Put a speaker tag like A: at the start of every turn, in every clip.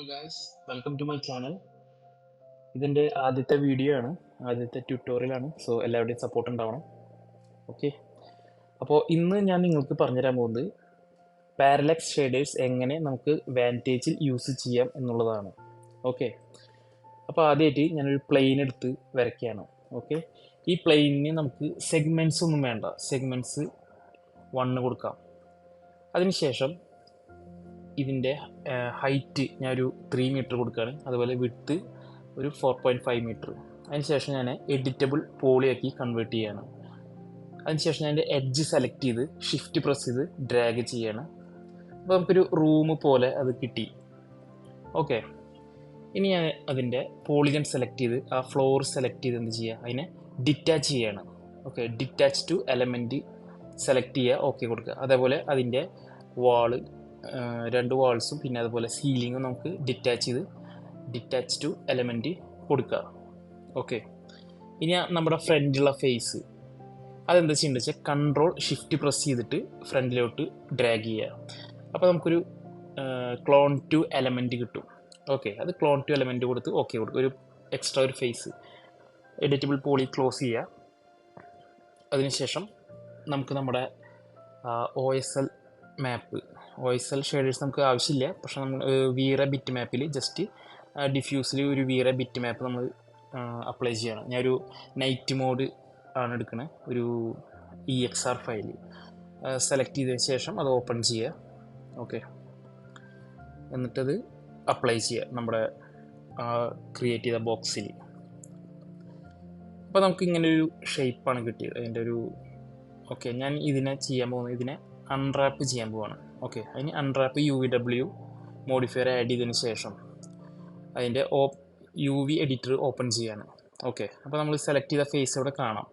A: Hello guys, welcome to my channel. ഇതിൻ്റെ ആദ്യത്തെ video ആണ്, ആദ്യത്തെ ട്യൂട്ടോറിയലാണ്. സോ എല്ലാവരുടെയും സപ്പോർട്ട് ഉണ്ടാവണം. ഓക്കെ, അപ്പോൾ ഇന്ന് ഞാൻ നിങ്ങൾക്ക് പറഞ്ഞുതരാൻ പോകുന്നത് പാരലക്സ് ഷെയ്ഡേഴ്സ് എങ്ങനെ നമുക്ക് വാൻറ്റേജിൽ യൂസ് ചെയ്യാം എന്നുള്ളതാണ്. ഓക്കെ, അപ്പോൾ ആദ്യമായിട്ട് ഞാനൊരു പ്ലെയിൻ എടുത്ത് വരയ്ക്കുകയാണ്. ഓക്കെ, ഈ പ്ലെയിനിന് നമുക്ക് സെഗ്മെൻറ്റ്സ് ഒന്നും വേണ്ട, സെഗ്മെൻറ്റ്സ് 1 കൊടുക്കാം. അതിനുശേഷം ഇതിൻ്റെ ഹൈറ്റ് ഞാനൊരു 3 മീറ്റർ കൊടുക്കുകയാണ്. അതുപോലെ വിഡ്ത്ത് ഒരു 4.5 മീറ്റർ. അതിനുശേഷം ഞാൻ എഡിറ്റബിൾ പോളിയാക്കി കൺവേർട്ട് ചെയ്യാണ്. അതിനുശേഷം ഞാൻ എൻ്റെ എഡ്ജ് സെലക്ട് ചെയ്ത് ഷിഫ്റ്റ് പ്രസ് ചെയ്ത് ഡ്രാഗ് ചെയ്യാണ്. അപ്പോൾ നമുക്കൊരു റൂം പോലെ അത് കിട്ടി. ഓക്കെ, ഇനി ഞാൻ അതിൻ്റെ പോളിഗൺ സെലക്ട് ചെയ്ത് ആ ഫ്ലോർ സെലക്ട് ചെയ്ത് എന്ത് ചെയ്യുക, അതിനെ ഡിറ്റാച്ച് ചെയ്യാണ്. Okay, detach to element select ചെയ്യുക, ഓക്കെ കൊടുക്കുക. അതേപോലെ അതിൻ്റെ വാള് 2 വാൾസും പിന്നെ അതുപോലെ സീലിങ്ങും നമുക്ക് ഡിറ്റാച്ച് ടു എലമെൻറ്റ് കൊടുക്കുക. ഓക്കെ, ഇനി നമ്മുടെ ഫ്രണ്ടിലുള്ള ഫേസ് അതെന്താ ചെയ്യേണ്ടത് വെച്ചാൽ കൺട്രോൾ ഷിഫ്റ്റ് പ്രസ് ചെയ്തിട്ട് ഫ്രണ്ടിലോട്ട് ഡ്രാഗ് ചെയ്യുക. അപ്പോൾ നമുക്കൊരു ക്ലോൺ ടു എലമെൻറ്റ് കിട്ടും. ഓക്കെ, അത് ക്ലോൺ ടു എലമെൻറ്റ് കൊടുത്ത് ഓക്കെ കൊടുക്കുക. ഒരു എക്സ്ട്രാ ഒരു ഫേസ് എഡിറ്റബിൾ പോളി ക്ലോസ് ചെയ്യുക. അതിനുശേഷം നമുക്ക് നമ്മുടെ OSL മാപ്പ്, OSL ഷെയ്ഡേഴ്സ് നമുക്ക് ആവശ്യമില്ല, പക്ഷെ നമ്മൾ വീറെ ബിറ്റ് മാപ്പിൽ ജസ്റ്റ് ഡിഫ്യൂസിൽ ഒരു വീറെ ബിറ്റ് മാപ്പ് നമ്മൾ അപ്ലൈ ചെയ്യണം. ഞാനൊരു നൈറ്റ് മോഡ് ആണ് എടുക്കുന്നത്. ഒരു EXR ഫയൽ സെലക്ട് ചെയ്തതിന് ശേഷം അത് ഓപ്പൺ ചെയ്യുക. ഓക്കെ, എന്നിട്ടത് അപ്ലൈ ചെയ്യുക നമ്മുടെ ക്രിയേറ്റ് ചെയ്ത ബോക്സിൽ. അപ്പോൾ നമുക്ക് ഇങ്ങനെ ഒരു ഷേപ്പാണ് കിട്ടിയത് അതിൻ്റെ ഒരു. ഓക്കെ, ഞാൻ ഇതിനെ ചെയ്യാൻ പോകുന്നത് ഇതിനെ അൺറാപ്പ് ചെയ്യാൻ പോവാണ്. ഓക്കെ, അതിന് അൺറാപ്പ് UVW മോഡിഫയർ ആഡ് ചെയ്തതിന് ശേഷം അതിൻ്റെ UV എഡിറ്റർ ഓപ്പൺ ചെയ്യാണ്. ഓക്കെ, അപ്പോൾ നമ്മൾ സെലക്ട് ചെയ്ത ഫേസ് ഇവിടെ കാണാം.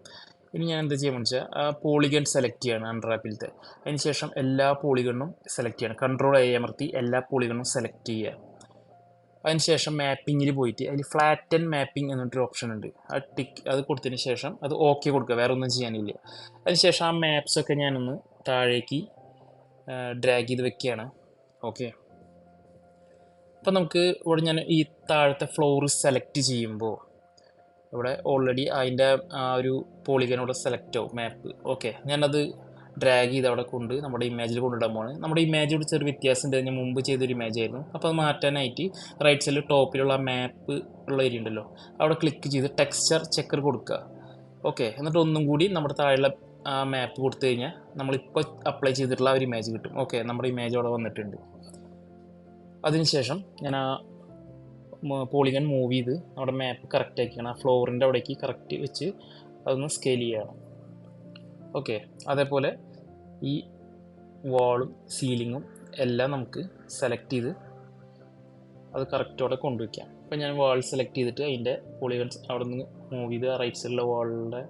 A: ഇനി ഞാൻ എന്താ ചെയ്യാമെന്ന് വെച്ചാൽ ആ പോളിഗൺ സെലക്ട് ചെയ്യാണ് അൺറാപ്പിലത്തെ. അതിന് ശേഷം എല്ലാ പോളിഗണും സെലക്ട് ചെയ്യണം. കൺട്രോൾ A അമർത്തി എല്ലാ പോളിഗണും സെലക്ട് ചെയ്യുക. അതിനുശേഷം മാപ്പിങ്ങിൽ പോയിട്ട് അതിൽ ഫ്ലാറ്റൻ മാപ്പിംഗ് എന്നിട്ടൊരു ഓപ്ഷൻ ഉണ്ട്. അത് കൊടുത്തതിന് ശേഷം അത് ഓക്കെ കൊടുക്കുക, വേറെ ഒന്നും ചെയ്യാനില്ല. അതിനുശേഷം ആ മാപ്സൊക്കെ ഞാനൊന്ന് താഴേക്ക് ഡ്രാഗ് ചെയ്ത് വെക്കുകയാണ്. ഓക്കെ, അപ്പം നമുക്ക് ഇവിടെ ഞാൻ ഈ താഴത്തെ ഫ്ലോർ സെലക്ട് ചെയ്യുമ്പോൾ ഇവിടെ ഓൾറെഡി അതിൻ്റെ ആ ഒരു പോളിഗനോടെ സെലക്ട് ആവും മാപ്പ്. ഓക്കെ, ഞാനത് ഡ്രാഗ് ചെയ്ത് അവിടെ കൊണ്ട് നമ്മുടെ ഇമേജിൽ കൊണ്ടിടാൻ പോവാണ്. നമ്മുടെ ഇമേജോട് ചെറിയ വ്യത്യാസം ഉണ്ട്, ഞാൻ മുമ്പ് ചെയ്തൊരു ഇമേജ് ആയിരുന്നു. അപ്പോൾ അത് മാറ്റാനായിട്ട് റൈറ്റ് സൈഡിൽ ടോപ്പിലുള്ള മാപ്പ് ഉള്ള ഏരിയ ഉണ്ടല്ലോ, അവിടെ ക്ലിക്ക് ചെയ്ത് ടെക്സ്ചർ ചെക്കർ കൊടുക്കുക. ഓക്കെ, എന്നിട്ട് ഒന്നും കൂടി നമ്മുടെ താഴെയുള്ള ആ മാപ്പ് കൊടുത്തു കഴിഞ്ഞാൽ നമ്മളിപ്പോൾ അപ്ലൈ ചെയ്തിട്ടുള്ള ആ ഒരു ഇമേജ് കിട്ടും. ഓക്കെ, നമ്മുടെ ഇമേജ് അവിടെ വന്നിട്ടുണ്ട്. അതിനുശേഷം ഞാൻ ആ പോളിഗൺ മൂവ് ചെയ്ത് നമ്മുടെ മാപ്പ് കറക്റ്റ് ആക്കിയാണ് ആ ഫ്ലോറിൻ്റെ അവിടേക്ക് കറക്റ്റ് വെച്ച് അതൊന്ന് സ്കെയിൽ ചെയ്യുകയാണ്. ഓക്കെ, അതേപോലെ ഈ വാളും സീലിങ്ങും എല്ലാം നമുക്ക് സെലക്ട് ചെയ്ത് അത് കറക്റ്റോടെ കൊണ്ടുവയ്ക്കാം. അപ്പോൾ ഞാൻ വാൾ സെലക്ട് ചെയ്തിട്ട് അതിൻ്റെ പോളിഗൺസ് അവിടെ നിന്ന് മൂവ് ചെയ്ത് റൈറ്റ് സൈഡിലെ വാളിൻ്റെ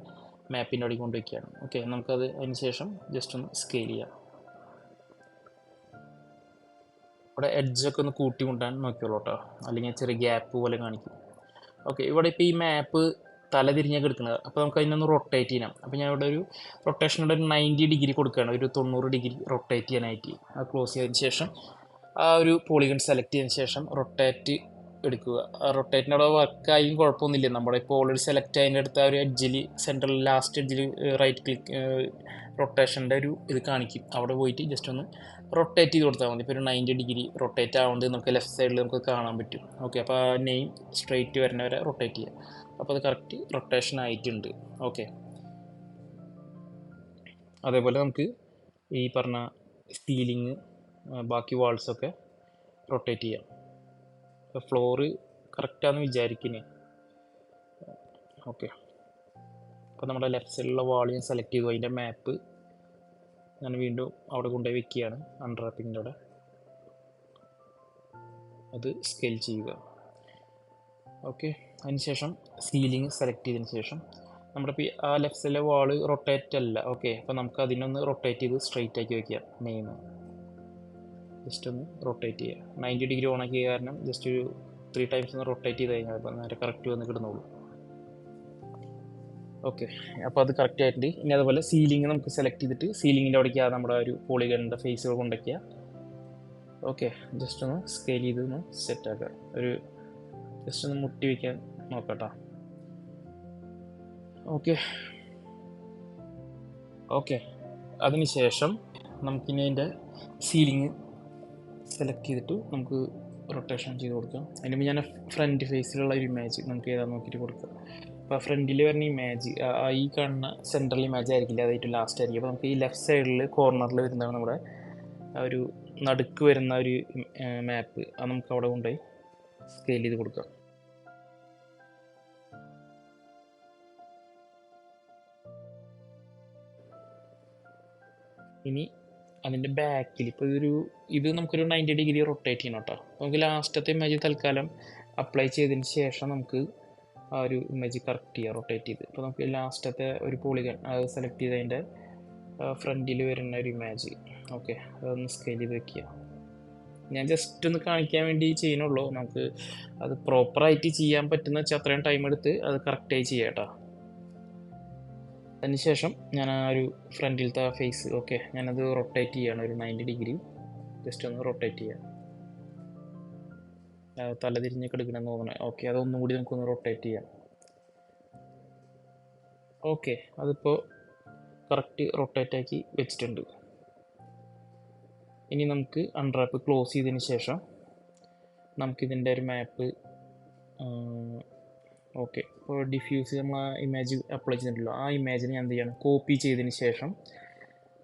A: മാപ്പിൻ്റെ അവിടേക്ക് കൊണ്ടുവയ്ക്കുകയാണ്. ഓക്കെ, നമുക്കത് അതിന് ശേഷം ജസ്റ്റ് ഒന്ന് സ്കെയിൽ ചെയ്യാം. ഇവിടെ എഡ്ജൊക്കെ ഒന്ന് കൂട്ടി കൊണ്ടാൻ നോക്കിയോളൂ കേട്ടോ, അല്ലെങ്കിൽ ചെറിയ ഗ്യാപ്പ് പോലെ കാണിക്കും. ഓക്കെ, ഇവിടെ ഇപ്പോൾ ഈ മാപ്പ് തല തിരിഞ്ഞൊക്കെ എടുക്കുന്നത്, അപ്പോൾ നമുക്ക് അതിനൊന്ന് റൊട്ടേറ്റ് ചെയ്യണം. അപ്പോൾ ഞാൻ ഇവിടെ ഒരു റൊട്ടേഷനുടെ ഒരു 90 ഡിഗ്രി കൊടുക്കുകയാണ്, ഒരു 90 ഡിഗ്രി റൊട്ടേറ്റ് ചെയ്യാനായിട്ട്. അത് ക്ലോസ് ചെയ്തതിന് ശേഷം ആ ഒരു പോളിഗൺ സെലക്ട് ചെയ്തതിന് ശേഷം റൊട്ടേറ്റ് എടുക്കുക. ആ റൊട്ടേറ്റിൻ്റെ അവിടെ വർക്കായും കുഴപ്പമൊന്നുമില്ല. നമ്മുടെ ഇപ്പോൾ ഓൾറെഡി സെലക്ട് അതിൻ്റെ അടുത്ത് ആ ഒരു എഡ്ജിൽ സെൻട്രൽ ലാസ്റ്റ് എഡ്ജിൽ റൈറ്റ് ക്ലിക്ക് റൊട്ടേഷൻ്റെ ഒരു ഇത് കാണിക്കും. അവിടെ പോയിട്ട് ജസ്റ്റ് ഒന്ന് റൊട്ടേറ്റ് ചെയ്ത് കൊടുത്താൽ മതി. ഇപ്പോൾ ഒരു 90 ഡിഗ്രി റൊട്ടേറ്റ് ആവുന്നത് നമുക്ക് ലെഫ്റ്റ് സൈഡിൽ നമുക്ക് കാണാൻ പറ്റും. ഓക്കെ, അപ്പോൾ ആ നെയിം സ്ട്രെയിറ്റ് വരുന്ന വരെ റൊട്ടേറ്റ് ചെയ്യുക. അപ്പോൾ അത് കറക്റ്റ് റൊട്ടേഷൻ ആയിട്ടുണ്ട്. ഓക്കെ, അതേപോലെ നമുക്ക് ഈ പറഞ്ഞ സീലിങ് ബാക്കി വാൾസൊക്കെ റൊട്ടേറ്റ് ചെയ്യാം. അപ്പോൾ ഫ്ലോറ് കറക്റ്റാണെന്ന് വിചാരിക്കുന്നേ. ഓക്കെ, അപ്പോൾ നമ്മുടെ ലെഫ്റ്റ് സൈഡിലുള്ള വാൾ ഞാൻ സെലക്ട് ചെയ്തു. അതിൻ്റെ മാപ്പ് ഞാൻ വീണ്ടും അവിടെ കൊണ്ടുപോയി വെക്കുകയാണ് അൺറാപ്പിങ്ങിൻ്റെ അവിടെ. അത് സ്കെയിൽ ചെയ്യുക. ഓക്കെ, അതിനുശേഷം സീലിംഗ് സെലക്ട് ചെയ്തതിന് ശേഷം നമ്മുടെ ഇപ്പോൾ ആ ലെഫ്റ്റ് സൈഡിലെ വാൾ റൊട്ടേറ്റ് അല്ല. ഓക്കെ, അപ്പോൾ നമുക്ക് അതിനൊന്ന് റൊട്ടേറ്റ് ചെയ്ത് സ്ട്രെയിറ്റ് ആക്കി വയ്ക്കുക. നെയിം ജസ്റ്റ് ഒന്ന് റൊട്ടേറ്റ് ചെയ്യുക. 90 ഡിഗ്രി ഓണാക്കിയ കാരണം ജസ്റ്റ് ഒരു 3 ടൈംസ് ഒന്ന് റൊട്ടേറ്റ് ചെയ്ത് കഴിഞ്ഞാൽ അപ്പോൾ നേരെ കറക്റ്റ് വന്ന് കിടന്നോളൂ. ഓക്കെ, അപ്പോൾ അത് കറക്റ്റ് ആയിട്ടുണ്ട്. ഇനി അതുപോലെ സീലിംഗ് നമുക്ക് സെലക്ട് ചെയ്തിട്ട് സീലിങ്ങിൻ്റെ അവിടേക്ക് നമ്മുടെ ഒരു പോളിഗണിൻ്റെ ഫേസുകൾ കൊണ്ടുവയ്ക്കുക. ഓക്കെ, ജസ്റ്റ് ഒന്ന് സ്കെയിൽ ചെയ്ത് ഒന്ന് സെറ്റാക്കുക. ഒരു ജസ്റ്റ് ഒന്ന് മുട്ടി വയ്ക്കാൻ നോക്കട്ടോ. ഓക്കെ ഓക്കെ അതിനുശേഷം നമുക്കിനി അതിൻ്റെ സീലിംഗ് സെലക്ട് ചെയ്തിട്ട് നമുക്ക് റൊട്ടേഷൻ ചെയ്ത് കൊടുക്കാം. അതിന് മുമ്പ് ഞാൻ ഫ്രണ്ട് ഫേസിലുള്ള ഒരു ഇമേജ് നമുക്ക് ഏതാ നോക്കിയിട്ട് കൊടുക്കാം. അപ്പോൾ ഫ്രണ്ടിൽ വരുന്ന ഇമേജ് ഈ കാണുന്ന സെൻട്രൽ ഇമേജ് ആയിരിക്കില്ല, അതായിട്ട് ലാസ്റ്റ് ആയിരിക്കും. അപ്പോൾ നമുക്ക് ഈ ലെഫ്റ്റ് സൈഡിൽ കോർണറിൽ വരുന്നതാണ് നമ്മുടെ ആ ഒരു നടുക്ക് വരുന്ന ഒരു മാപ്പ്. അത് നമുക്ക് അവിടെ കൊണ്ടുപോയി സ്കെയിൽ ചെയ്ത് കൊടുക്കാം. ഇനി അതിൻ്റെ ബാക്കിൽ ഇപ്പോൾ ഇത് നമുക്കൊരു 90 ഡിഗ്രി റൊട്ടേറ്റ് ചെയ്യണം കേട്ടോ. നമുക്ക് ലാസ്റ്റത്തെ ഇമേജ് തൽക്കാലം അപ്ലൈ ചെയ്തതിന് ശേഷം നമുക്ക് ആ ഒരു ഇമേജ് കറക്റ്റ് ചെയ്യുക റൊട്ടേറ്റ് ചെയ്ത്. അപ്പോൾ നമുക്ക് ലാസ്റ്റത്തെ ഒരു പോളിഗൺ അത് സെലക്ട് ചെയ്തതിൻ്റെ ഫ്രണ്ടിൽ വരുന്ന ഒരു ഇമേജ് ഓക്കെ അതൊന്ന് സ്കെയിൽ ചെയ്ത് വെക്കുക. ഞാൻ ജസ്റ്റ് ഒന്ന് കാണിക്കാൻ വേണ്ടി ചെയ്യുന്നുള്ളൂ. നമുക്ക് അത് പ്രോപ്പറായിട്ട് ചെയ്യാൻ പറ്റുന്ന വെച്ചാൽ അത്രയും ടൈം എടുത്ത് അത് കറക്റ്റായി ചെയ്യാം കേട്ടോ. അതിനുശേഷം ഞാൻ ആ ഒരു ഫ്രണ്ടിലത്തെ ഫേസ് ഓക്കെ ഞാനത് റൊട്ടേറ്റ് ചെയ്യുകയാണ് ഒരു 90 ഡിഗ്രി. ജസ്റ്റ് ഒന്ന് റൊട്ടേറ്റ് ചെയ്യാം. തല തിരിഞ്ഞൊക്കെ എടുക്കണമെന്ന് തോന്നണം. ഓക്കെ അതൊന്നും കൂടി നമുക്കൊന്ന് റൊട്ടേറ്റ് ചെയ്യാം. ഓക്കെ അതിപ്പോൾ കറക്റ്റ് റൊട്ടേറ്റ് ആക്കി വെച്ചിട്ടുണ്ട്. ഇനി നമുക്ക് അൺറാപ്പ് ക്ലോസ് ചെയ്തതിന് ശേഷം നമുക്കിതിൻ്റെ ഒരു മാപ്പ് ഓക്കെ ഇപ്പോൾ ഡിഫ്യൂസ് നമ്മൾ ആ ഇമേജ് അപ്ലൈ ചെയ്തിട്ടുണ്ടല്ലോ, ആ ഇമേജിന് ഞാൻ എന്ത് ചെയ്യണം, കോപ്പി ചെയ്തതിന് ശേഷം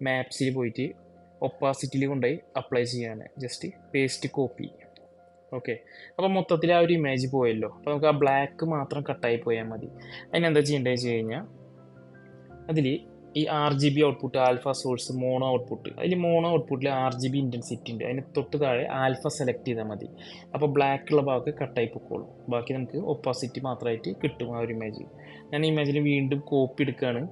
A: മാപ്സിൽ പോയിട്ട് ഒപ്പാസിറ്റിയിൽ കൊണ്ടുപോയി അപ്ലൈ ചെയ്യാണ്. Just paste copy. ഓക്കെ അപ്പോൾ മൊത്തത്തിൽ ആ ഒരു ഇമേജ് പോയല്ലോ. അപ്പോൾ നമുക്ക് ആ ബ്ലാക്ക് മാത്രം കട്ടായി പോയാൽ മതി. അതിനെന്താ ചെയ്യേണ്ടതെന്ന് വെച്ച് കഴിഞ്ഞാൽ അതിൽ ഈ RGB output alpha source mono output, അതിൽ മോണോ ഔട്ട്പുട്ടിൽ RGB ഇൻറ്റൻസിറ്റി ഉണ്ട്. അതിന് തൊട്ട് താഴെ ആൽഫ സെലക്ട് ചെയ്താൽ മതി. അപ്പോൾ ബ്ലാക്കുള്ള ഭാഗത്ത് കട്ടായി പൊക്കോളും. ബാക്കി നമുക്ക് ഒപ്പാസിറ്റി മാത്രമായിട്ട് കിട്ടും ആ ഒരു ഇമേജ്. ഞാൻ ഈ ഇമേജിൽ വീണ്ടും കോപ്പി എടുക്കുകയാണ്.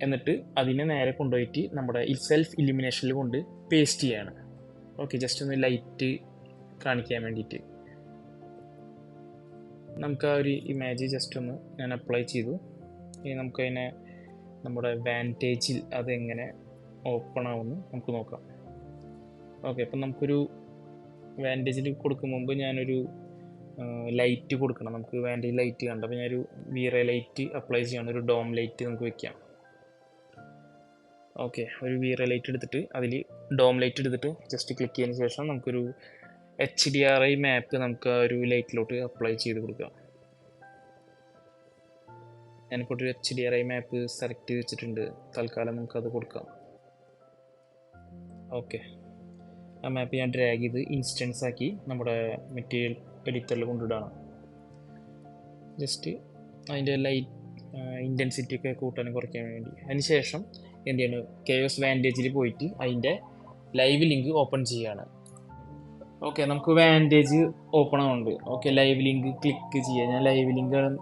A: എന്നിട്ട് അതിനെ നേരെ കൊണ്ടുപോയിട്ട് നമ്മുടെ ഈ സെൽഫ് ഇലിമിനേഷനിൽ കൊണ്ട് പേസ്റ്റ് ചെയ്യാണ്. ഓക്കെ ജസ്റ്റ് ഒന്ന് ലൈറ്റ് കാണിക്കാൻ വേണ്ടിയിട്ട് നമുക്ക് ആ ഒരു ഇമേജ് ജസ്റ്റ് ഒന്ന് ഞാൻ അപ്ലൈ ചെയ്തു. ഇനി നമുക്കതിനെ നമ്മുടെ വാൻറ്റേജിൽ അതെങ്ങനെ ഓപ്പൺ ആവുമെന്ന് നമുക്ക് നോക്കാം. ഓക്കെ അപ്പം നമുക്കൊരു വാൻറ്റേജിൽ കൊടുക്കും മുമ്പ് ഞാനൊരു ലൈറ്റ് കൊടുക്കണം. നമുക്ക് വാൻറ്റേജ് ലൈറ്റ് കണ്ട അപ്പോൾ ഞാനൊരു വീറേ ലൈറ്റ് അപ്ലൈ ചെയ്യണം. ഒരു ഡോം ലൈറ്റ് നമുക്ക് വെക്കാം. ഓക്കെ ഒരു വീറേ ലൈറ്റ് എടുത്തിട്ട് അതിൽ ഡോം ലൈറ്റ് എടുത്തിട്ട് ജസ്റ്റ് ക്ലിക്ക് ചെയ്തതിന് ശേഷം നമുക്കൊരു HDRI മാപ്പ് നമുക്ക് ആ ഒരു ലൈറ്റിലോട്ട് അപ്ലൈ ചെയ്ത് കൊടുക്കാം. ഞാനിപ്പോൾ ഒരു HDRI മാപ്പ് സെലക്ട് ചെയ്ത് വെച്ചിട്ടുണ്ട്. തൽക്കാലം നമുക്കത് കൊടുക്കാം. ഓക്കെ ആ മാപ്പ് ഞാൻ ഡ്രാഗ് ചെയ്ത് ഇൻസ്റ്റൻസ് ആക്കി നമ്മുടെ മെറ്റീരിയൽ എഡിറ്ററിൽ കൊണ്ടിടാണ്. ജസ്റ്റ് അതിൻ്റെ ലൈറ്റ് ഇൻറ്റൻസിറ്റി ഒക്കെ കൂട്ടാനും കുറയ്ക്കാൻ വേണ്ടി. അതിന് ശേഷം എന്ത് ചെയ്യണം, കെയോസ് വാൻറ്റേജിൽ പോയിട്ട് അതിൻ്റെ ലൈവ് ലിങ്ക് ഓപ്പൺ ചെയ്യുകയാണ്. ഓക്കെ നമുക്ക് വാൻറ്റേജ് ഓപ്പൺ ആവുന്നുണ്ട്. ഓക്കെ ലൈവ് ലിങ്ക് ക്ലിക്ക് ചെയ്യുക. ഞാൻ ലൈവ് ലിങ്കാണ്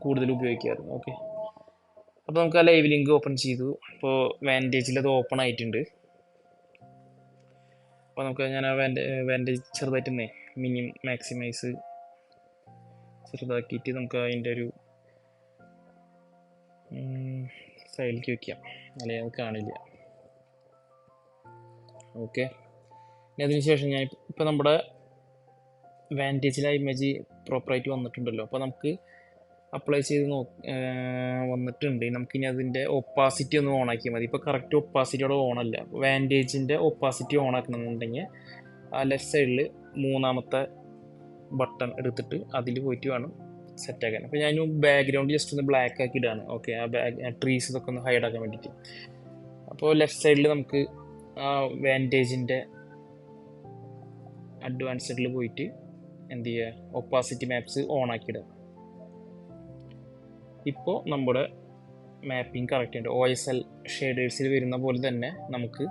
A: കൂടുതൽ ഉപയോഗിക്കാറ്. ഓക്കെ അപ്പോൾ നമുക്ക് ആ ലൈവ് ലിങ്ക് ഓപ്പൺ ചെയ്തു. ഇപ്പോൾ വാൻറ്റേജിൽ അത് ഓപ്പൺ ആയിട്ടുണ്ട്. അപ്പോൾ നമുക്ക് ഞാൻ ആ വാൻറ്റേജ് ചെറുതായിട്ട് മാക്സിമൈസ് ചെറുതാക്കിയിട്ട് നമുക്ക് അതിൻ്റെ ഒരു സൈഡിലേക്ക് വയ്ക്കാം, അല്ലെങ്കിൽ അത് കാണില്ല. ഓക്കെ ഇനി അതിന് ശേഷം ഞാൻ ഇപ്പോൾ നമ്മുടെ വാൻറ്റേജിൽ ആ ഇമേജ് പ്രോപ്പറായിട്ട് വന്നിട്ടുണ്ടല്ലോ. അപ്പോൾ നമുക്ക് അപ്ലൈ ചെയ്ത് വന്നിട്ടുണ്ട്. നമുക്കിനി അതിൻ്റെ ഒപ്പാസിറ്റി ഒന്ന് ഓൺ ആക്കിയാൽ മതി. ഇപ്പോൾ കറക്റ്റ് ഒപ്പാസിറ്റിയോടെ ഓണല്ല. വാൻറ്റേജിൻ്റെ ഒപ്പാസിറ്റി ഓൺ ആക്കണമെന്നുണ്ടെങ്കിൽ ആ ലെഫ്റ്റ് സൈഡിൽ മൂന്നാമത്തെ ബട്ടൺ എടുത്തിട്ട് അതിൽ പോയിട്ട് വേണം സെറ്റാക്കാൻ. അപ്പോൾ ഞാൻ ബാക്ക്ഗ്രൗണ്ട് ജസ്റ്റ് ഒന്ന് ബ്ലാക്ക് ആക്കി ഇടാണ്. ഓക്കെ ആ ട്രീസ് ഇതൊക്കെ ഒന്ന് ഹൈഡ് ആക്കാൻ വേണ്ടിയിട്ട്. അപ്പോൾ ലെഫ്റ്റ് സൈഡിൽ നമുക്ക് ആ വാൻറ്റേജിൻ്റെ അഡ്വാൻസ്ഡിൽ പോയിട്ട് എന്ത് ചെയ്യുക, ഒപ്പാസിറ്റി മാപ്സ് ഓൺ ആക്കിയിടുക. ഇപ്പോൾ നമ്മുടെ മാപ്പിംഗ് കറക്റ്റ് ഉണ്ട്. OSL ഷെയ്ഡേഴ്സിൽ വരുന്ന പോലെ തന്നെ നമുക്ക്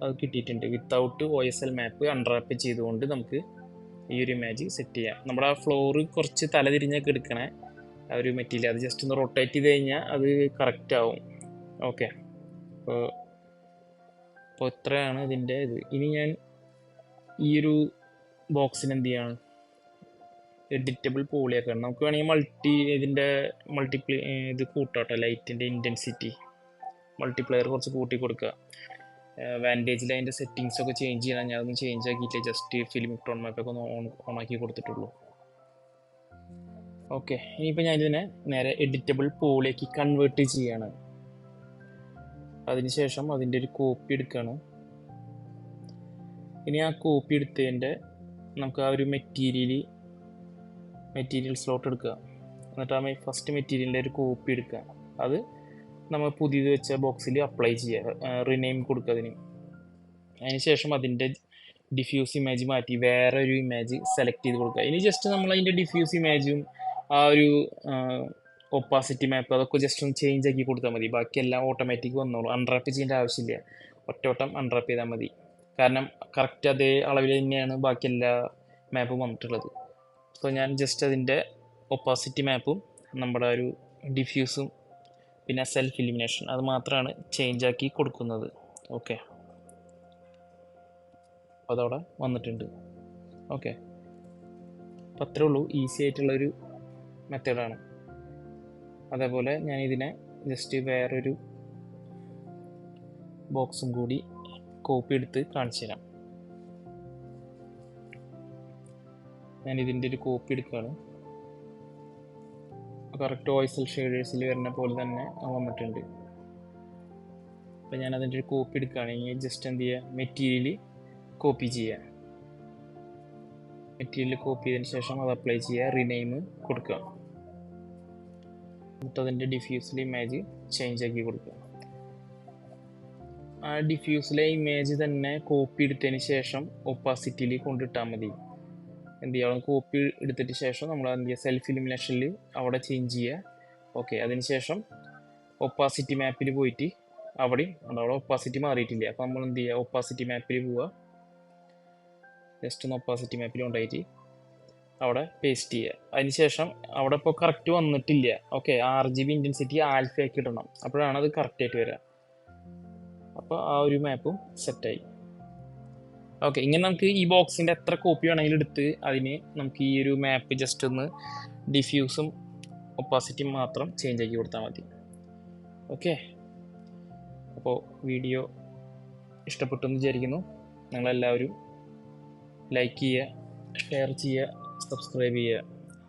A: അത് കിട്ടിയിട്ടുണ്ട്. വിത്തൗട്ട് OSL മാപ്പ് അൺറാപ്പ് ചെയ്തുകൊണ്ട് നമുക്ക് ഈ ഒരു ഇമേജ് സെറ്റ് ചെയ്യാം. നമ്മുടെ ആ ഫ്ലോറ് കുറച്ച് തലതിരിഞ്ഞൊക്കെ എടുക്കണേ ആ ഒരു മെറ്റീരിയൽ, അത് ജസ്റ്റ് ഒന്ന് റൊട്ടേറ്റ് ചെയ്ത് കഴിഞ്ഞാൽ അത് കറക്റ്റ് ആവും. ഓക്കെ അപ്പോൾ ഇത്രയാണ് ഇതിൻ്റെ ഇത്. ഇനി ഞാൻ ഈ ഒരു ബോക്സിന് എന്ത് ചെയ്യാണ്, എഡിറ്റബിൾ പോളിയാക്കണം. നമുക്ക് വേണമെങ്കിൽ ഇതിൻ്റെ ഇത് കൂട്ടാട്ടോ, ലൈറ്റിൻ്റെ ഇൻറ്റൻസിറ്റി മൾട്ടിപ്ലെയർ കുറച്ച് കൂട്ടി കൊടുക്കുക. വാൻറ്റേജിൽ അതിൻ്റെ സെറ്റിങ്സൊക്കെ ചേഞ്ച് ചെയ്യണം. ഞാൻ അതൊന്നും ചേഞ്ച് ആക്കിയിട്ടില്ല, ജസ്റ്റ് ഫിലിമിക് ടോൺ മാപ്പൊക്കെ ഒന്ന് ഓണാക്കി കൊടുത്തിട്ടുള്ളൂ. ഓക്കെ, ഇനിയിപ്പോൾ ഞാനിതിനെ നേരെ എഡിറ്റബിൾ പോളിലേക്ക് കൺവേർട്ട് ചെയ്യാണ്. അതിനുശേഷം അതിൻ്റെ ഒരു കോപ്പി എടുക്കുകയാണ്. ഇനി ആ കോപ്പി എടുത്തതിൻ്റെ നമുക്ക് ആ ഒരു മെറ്റീരിയൽ സ്ലോട്ട് എടുക്കുക. എന്നിട്ട് ആ ഫസ്റ്റ് മെറ്റീരിയലിൻ്റെ ഒരു കോപ്പി എടുക്കുക. അത് നമ്മൾ പുതിയത് വെച്ച ബോക്സിൽ അപ്ലൈ ചെയ്യുക, റിനെയിം കൊടുക്കുക അതിന്. അതിനുശേഷം അതിൻ്റെ ഡിഫ്യൂസ് ഇമേജ് മാറ്റി വേറെ ഒരു ഇമേജ് സെലക്ട് ചെയ്ത് കൊടുക്കുക. ഇനി ജസ്റ്റ് നമ്മൾ അതിൻ്റെ ഡിഫ്യൂസ് ഇമേജും ആ ഒരു ഒപ്പാസിറ്റി മാപ്പ് അതൊക്കെ ജസ്റ്റ് ഒന്ന് ചേഞ്ച് ആക്കി കൊടുത്താൽ മതി. ബാക്കിയെല്ലാം ഓട്ടോമാറ്റിക് വന്നോളൂ. അൺറാപ്പ് ചെയ്യേണ്ട ആവശ്യമില്ല, ഒറ്റവട്ടം അൺറാപ്പ് ചെയ്താൽ മതി. കാരണം കറക്റ്റ് അതേ അളവിൽ തന്നെയാണ് ബാക്കി എല്ലാ മാപ്പും വന്നിട്ടുള്ളത്. സോ ഞാൻ ജസ്റ്റ് അതിൻ്റെ ഒപ്പാസിറ്റി മാപ്പും നമ്മുടെ ഒരു ഡിഫ്യൂസും പിന്നെ സെൽഫ് ഇലിമിനേഷൻ അത് മാത്രമാണ് ചേഞ്ച് ആക്കി കൊടുക്കുന്നത്. ഓക്കെ, അപ്പോൾ അതവിടെ വന്നിട്ടുണ്ട്. ഓക്കെ, അപ്പോൾ അത്രേ ഉള്ളൂ, ഈസി ആയിട്ടുള്ളൊരു മെത്തേഡാണ്. അതേപോലെ ഞാൻ ഇതിനെ ജസ്റ്റ് വേറൊരു ബോക്സും കൂടി കോപ്പി എടുത്ത് കാണിച്ചു തരാം. ഞാൻ ഇതിൻ്റെ ഒരു കോപ്പി എടുക്കുകയാണ്. കറക്റ്റ് ഓയിസൽ ഷെയ്ഡേഴ്സിൽ വരുന്ന പോലെ തന്നെ വന്നിട്ടുണ്ട്. അപ്പോൾ ഞാൻ അതിൻ്റെ ഒരു കോപ്പി എടുക്കുകയാണെങ്കിൽ ജസ്റ്റ് എന്ത് ചെയ്യുക, മെറ്റീരിയൽ കോപ്പി ചെയ്യുക. മെറ്റീരിയൽ കോപ്പി ചെയ്തതിന് ശേഷം അത് അപ്ലൈ ചെയ്യുക, റിനെയിം കൊടുക്കുക. എന്നിട്ട് അതിൻ്റെ ഡിഫ്യൂസിലെ ഇമേജ് ചേഞ്ച് ആക്കി കൊടുക്കുക. ആ ഡിഫ്യൂസിലെ ഇമേജ് തന്നെ കോപ്പി എടുത്തതിന് ശേഷം ഒപ്പാസിറ്റിയിൽ കൊണ്ടിട്ടാൽ മതി. എന്ത് ചെയ്യുക, കോപ്പി എടുത്തിട്ട് ശേഷം നമ്മൾ എന്ത് ചെയ്യുക, സെൽഫ് ഇലിമിനേഷനിൽ അവിടെ ചേഞ്ച് ചെയ്യുക. ഓക്കെ, അതിനുശേഷം ഒപ്പാസിറ്റി മാപ്പിൽ പോയിട്ട് അവിടെയും അവിടെ ഒപ്പാസിറ്റി മാറിയിട്ടില്ല. അപ്പോൾ നമ്മൾ എന്ത് ചെയ്യുക, ഒപ്പാസിറ്റി മാപ്പിൽ പോവുക, ജസ്റ്റ് ഒന്ന് ഒപ്പാസിറ്റി മാപ്പിൽ കൊണ്ടായിട്ട് അവിടെ പേസ്റ്റ് ചെയ്യുക. അതിനുശേഷം അവിടെ ഇപ്പോൾ കറക്റ്റ് വന്നിട്ടില്ല. ഓക്കെ, RGB ഇൻറ്റൻസിറ്റി ആൽഫ ആക്കി ഇടണം, അപ്പോഴാണ് അത് കറക്റ്റായിട്ട് വരിക. അപ്പോൾ ആ ഒരു മാപ്പും സെറ്റായി. ഓക്കെ, ഇങ്ങനെ നമുക്ക് ഈ ബോക്സിൻ്റെ എത്ര കോപ്പി വേണമെങ്കിലും എടുത്ത് അതിന് നമുക്ക് ഈ ഒരു മാപ്പ് ജസ്റ്റ് ഒന്ന് ഡിഫ്യൂസും ഒപ്പാസിറ്റിയും മാത്രം ചേഞ്ച് ആക്കി കൊടുത്താൽ മതി. ഓക്കെ, അപ്പോൾ വീഡിയോ ഇഷ്ടപ്പെട്ടു എന്ന് വിചാരിക്കുന്നു. നിങ്ങളെല്ലാവരും ലൈക്ക് ചെയ്യുക, ഷെയർ ചെയ്യുക, സബ്സ്ക്രൈബ് ചെയ്യുക.